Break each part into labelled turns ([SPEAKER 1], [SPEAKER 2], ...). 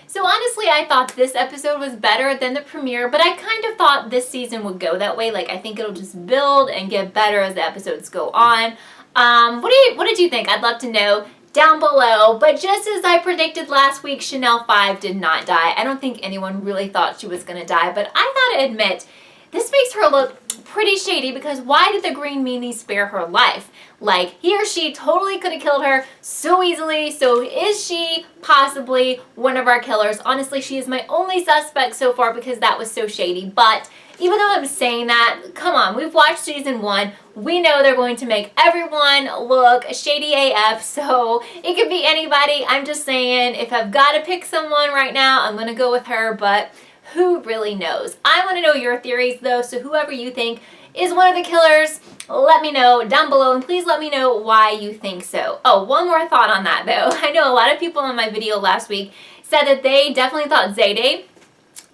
[SPEAKER 1] So honestly, I thought this episode was better than the premiere, but I kind of thought this season would go that way. Like, I think it'll just build and get better as the episodes go on. What did you think? I'd love to know down below. But just as I predicted last week, Chanel 5 did not die. I don't think anyone really thought she was going to die, but I gotta admit, this makes her look pretty shady, because why did the green meanie spare her life? Like, he or she totally could have killed her so easily. So is she possibly one of our killers? Honestly, she is my only suspect so far because that was so shady. But even though I'm saying that, come on, we've watched season 1. We know they're going to make everyone look shady AF, so it could be anybody. I'm just saying, if I've got to pick someone right now, I'm going to go with her, but who really knows? I want to know your theories though, so whoever you think is one of the killers, let me know down below, and please let me know why you think so. Oh, one more thought on that though. I know a lot of people on my video last week said that they definitely thought Zayday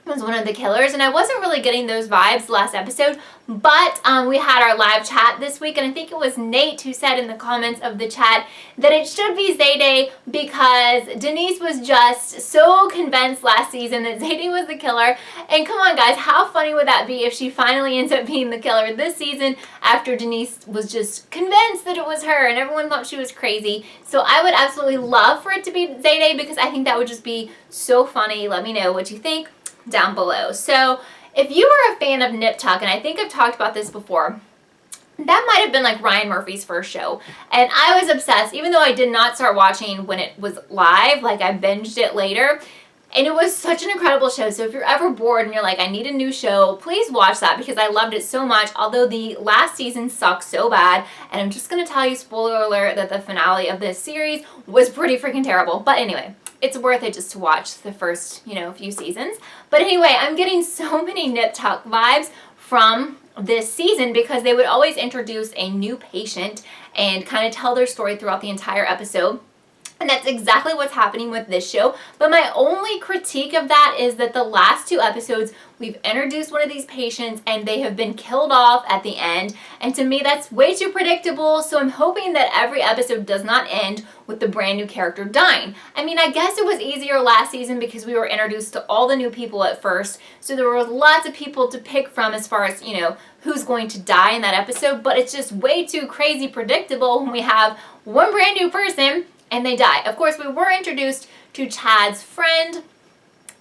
[SPEAKER 1] was one of the killers, and I wasn't really getting those vibes last episode, but we had our live chat this week, and I think it was Nate who said in the comments of the chat that it should be Zayday because Denise was just so convinced last season that Zayday was the killer. And come on guys, how funny would that be if she finally ends up being the killer this season after Denise was just convinced that it was her and everyone thought she was crazy. So I would absolutely love for it to be Zayday because I think that would just be so funny. Let me know what you think down below. So if you were a fan of Nip Tuck, and I think I've talked about this before, that might have been like Ryan Murphy's first show, and I was obsessed. Even though I did not start watching when it was live, like I binged it later, and it was such an incredible show. So if you're ever bored and you're like, I need a new show, please watch that because I loved it so much, although the last season sucked so bad. And I'm just gonna tell you, spoiler alert, that the finale of this series was pretty freaking terrible. But anyway, it's worth it just to watch the first, few seasons. But anyway, I'm getting so many Nip Tuck vibes from this season because they would always introduce a new patient and kind of tell their story throughout the entire episode. And that's exactly what's happening with this show. But my only critique of that is that the last 2 episodes, we've introduced one of these patients and they have been killed off at the end. And to me, that's way too predictable. So I'm hoping that every episode does not end with the brand new character dying. I mean, I guess it was easier last season because we were introduced to all the new people at first. So there were lots of people to pick from as far as, who's going to die in that episode. But it's just way too crazy predictable when we have one brand new person and they die. Of course, we were introduced to Chad's friend.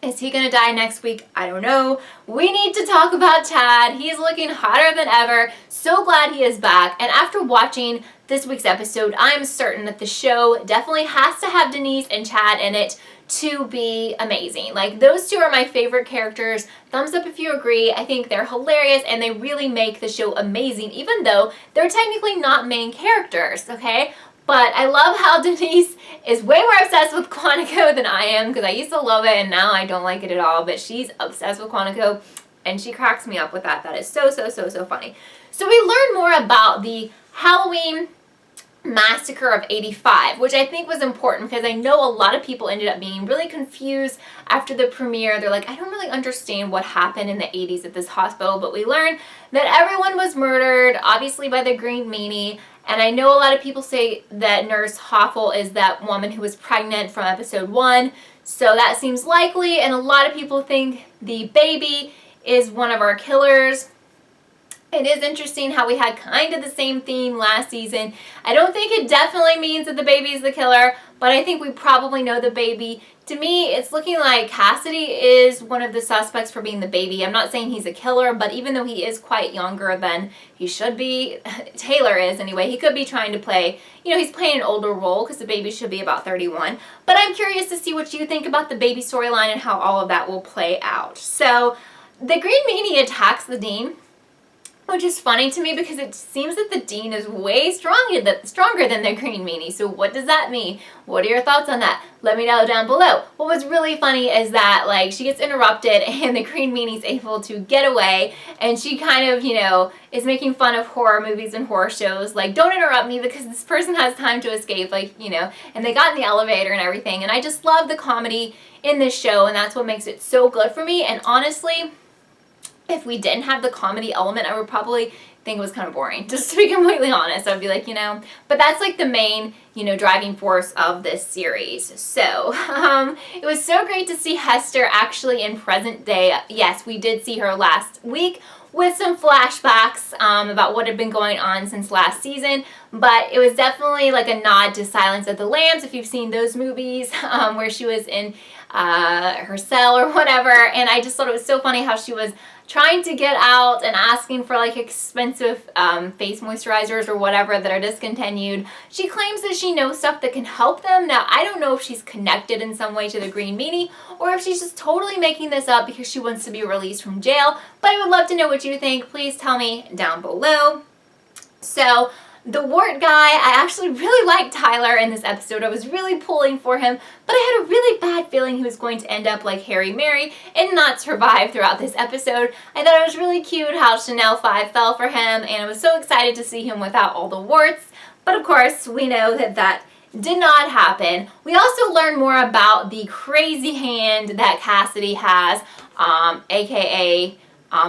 [SPEAKER 1] Is he going to die next week? I don't know. We need to talk about Chad. He's looking hotter than ever. So glad he is back. And after watching this week's episode, I'm certain that the show definitely has to have Denise and Chad in it to be amazing. Like, those 2 are my favorite characters. Thumbs up if you agree. I think they're hilarious and they really make the show amazing, even though they're technically not main characters, okay? But I love how Denise is way more obsessed with Quantico than I am, because I used to love it and now I don't like it at all. But she's obsessed with Quantico and she cracks me up with that. That is so funny. So we learned more about the Halloween massacre of 85, which I think was important because I know a lot of people ended up being really confused after the premiere. They're like, I don't really understand what happened in the 80s at this hospital. But we learned that everyone was murdered, obviously by the green meanie. And I know a lot of people say that Nurse Hoffel is that woman who was pregnant from episode 1. So that seems likely. And a lot of people think the baby is one of our killers. It is interesting how we had kind of the same theme last season. I don't think it definitely means that the baby is the killer, but I think we probably know the baby. To me, it's looking like Cassidy is one of the suspects for being the baby. I'm not saying he's a killer, but even though he is quite younger than he should be, Taylor is anyway, he could be trying to play, he's playing an older role because the baby should be about 31. But I'm curious to see what you think about the baby storyline and how all of that will play out. So the green meanie attacks the dean, which is funny to me because it seems that the dean is way stronger than the green meanie. So what does that mean? What are your thoughts on that? Let me know down below. What was really funny is that, like, she gets interrupted and the green meanie's able to get away, and she kind of, is making fun of horror movies and horror shows. Like, don't interrupt me because this person has time to escape, like, and they got in the elevator and everything. And I just love the comedy in this show, and that's what makes it so good for me. And honestly, if we didn't have the comedy element, I would probably think it was kind of boring, just to be completely honest. I'd be like, but that's like the main, driving force of this series. So, it was so great to see Hester actually in present day. Yes, we did see her last week with some flashbacks about what had been going on since last season, but it was definitely like a nod to Silence of the Lambs, if you've seen those movies, where she was in her cell or whatever, and I just thought it was so funny how she was trying to get out and asking for like expensive face moisturizers or whatever that are discontinued. She claims that she knows stuff that can help them. Now, I don't know if she's connected in some way to the Green Meanie or if she's just totally making this up because she wants to be released from jail, but I would love to know what you think. Please tell me down below. So, the Wart guy, I actually really liked Tyler in this episode. I was really pulling for him, but I had a really bad feeling he was going to end up like Harry Mary and not survive throughout this episode. I thought it was really cute how Chanel 5 fell for him, and I was so excited to see him without all the warts. But of course, we know that did not happen. We also learned more about the crazy hand that Cassidy has, aka...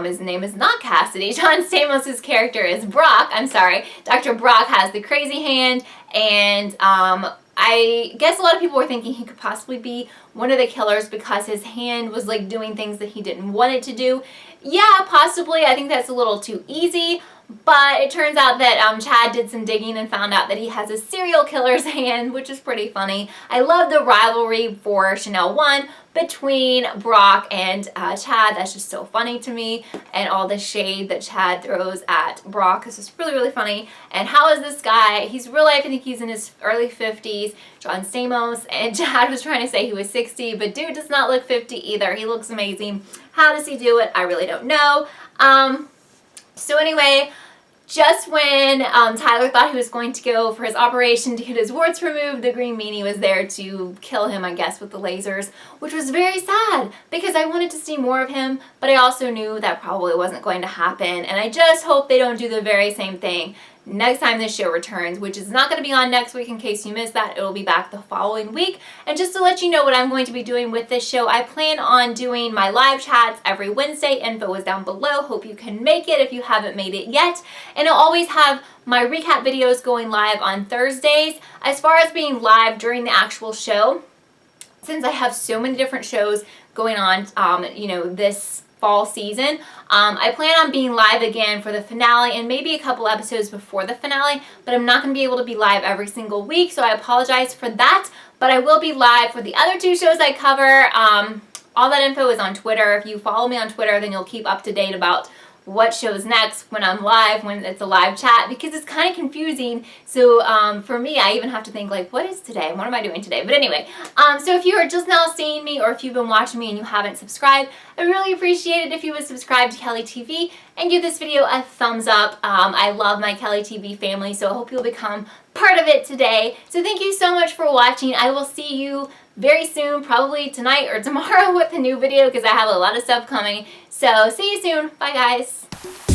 [SPEAKER 1] his name is not Cassidy. John Stamos' character is Brock. I'm sorry. Dr. Brock has the crazy hand, and I guess a lot of people were thinking he could possibly be one of the killers because his hand was like doing things that he didn't want it to do. Yeah, possibly. I think that's a little too easy. But it turns out that Chad did some digging and found out that he has a serial killer's hand, which is pretty funny. I love the rivalry for Chanel 1 between Brock and Chad. That's just so funny to me. And all the shade that Chad throws at Brock is just really, really funny. And how is this guy? He's real life, I think he's in his early 50s. John Stamos, and Chad was trying to say he was 60, but dude does not look 50 either. He looks amazing. How does he do it? I really don't know. So anyway, just when Tyler thought he was going to go for his operation to get his warts removed, the Green Meanie was there to kill him, I guess, with the lasers, which was very sad because I wanted to see more of him, but I also knew that probably wasn't going to happen, and I just hope they don't do the very same thing next time this show returns, which is not going to be on next week in case you missed that. It will be back the following week. And just to let you know what I'm going to be doing with this show, I plan on doing my live chats every Wednesday. Info is down below. Hope you can make it if you haven't made it yet. And I'll always have my recap videos going live on Thursdays. As far as being live during the actual show, since I have so many different shows going on, this fall season, I plan on being live again for the finale and maybe a couple episodes before the finale, but I'm not going to be able to be live every single week, so I apologize for that, but I will be live for the other two shows I cover. All that info is on Twitter. If you follow me on Twitter, then you'll keep up to date about what shows next when I'm live, when it's a live chat, because it's kind of confusing. So for me, I even have to think like, what is today? What am I doing today? But anyway, so if you are just now seeing me or if you've been watching me and you haven't subscribed, I really appreciate it if you would subscribe to Kelly TV and give this video a thumbs up. I love my Kelly TV family, so I hope you'll become part of it today. So thank you so much for watching. I will see you very soon, probably tonight or tomorrow with a new video because I have a lot of stuff coming. So see you soon. Bye guys.